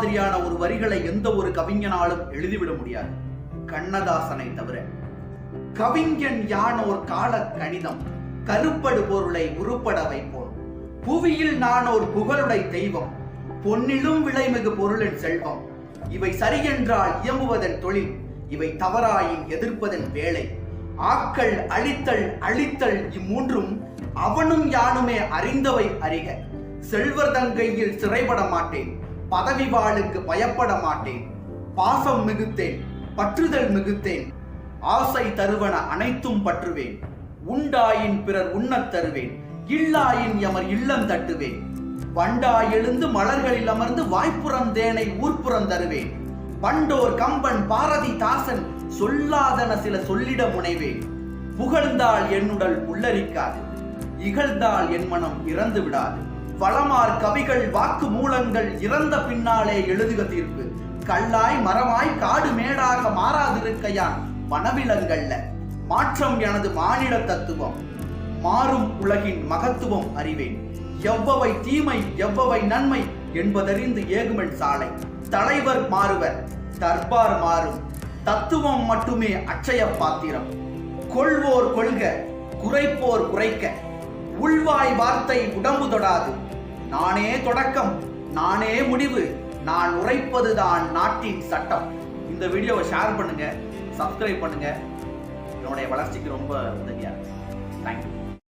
மாதிரியான ஒரு வரிகளை எந்த ஒரு கவிஞனாலும் எழுதிவிட முடியாது, கண்ணதாசனை தவிர. கவிஞன் யானோர் கால கணிதம், கருப்படு பொருளை உருப்பட வைப்போம். புவியில் நானோர் புகழுடை தெய்வம், பொன்னிலும் விலைமிகு பொருளின் செல்வம். இவை சரியென்றால் இயம்புவதன் தொழில், இவை தவறாயின் எதிர்ப்பதன் வேலை. ஆக்கள் அழித்தல் அழித்தல் இம்மூன்றும் அவனும் யானுமே அறிந்தவை அறிக. செல்வர் தங்கையில் சிறைப்பட மாட்டேன், பதவி வாளுக்கு பயப்பட மாட்டேன். பாசம் மிகுத்தேன், பற்றுதல் மிகுத்தேன், ஆசை தருவன அனைத்தும் பற்றுவேன். உண்டாயின் பிறர் உண்ணத் தருவேன், இல்லாயின் எமர் இல்லம் தட்டுவேன். வண்டாய் எழுந்து மலர்களில் அமர்ந்து வாய்ப்புறந்தேனை ஊர்ப்புறம் தருவேன். பண்டோர் கம்பன் பாரதி தாசன் சொல்லாதன சில சொல்லிட முனைவேன். புகழ்ந்தால் என்னுடல் உள்ளரிக்காது, இகழ்ந்தால் என் மனம் இறந்து விடாது. வளமார் கவிகள் வாக்கு மூலங்கள் இறந்த பின்னாலே எழுதுக தீர்ப்பு. கல்லாய் மரமாய் காடு மேடாக மாறாதிருக்கையான் வனவிலங்கல்ல. மாற்றம் எனது மானிட தத்துவம், மாறும் உலகின் மகத்துவம் அறிவேன். எவ்வவை தீமை எவ்வவை நன்மை என்பதறிந்து ஏகுமன் சாலை. தலைவர் மாறுவர், தர்பார் மாறும், தத்துவம் மட்டுமே அட்சய பாத்திரம். கொள்வோர் கொள்க, குறைப்போர் குறைக்க, உள்வாய் வார்த்தை உடம்பு தொடாது. நானே தொடக்கம், நானே முடிவு, நான் உரைப்பதுதான் நாட்டின் சட்டம். இந்த வீடியோவை ஷேர் பண்ணுங்க, சப்ஸ்கிரைப் பண்ணுங்க, என்னுடைய வளர்ச்சிக்கு ரொம்ப உதவியா. தேங்க்யூ.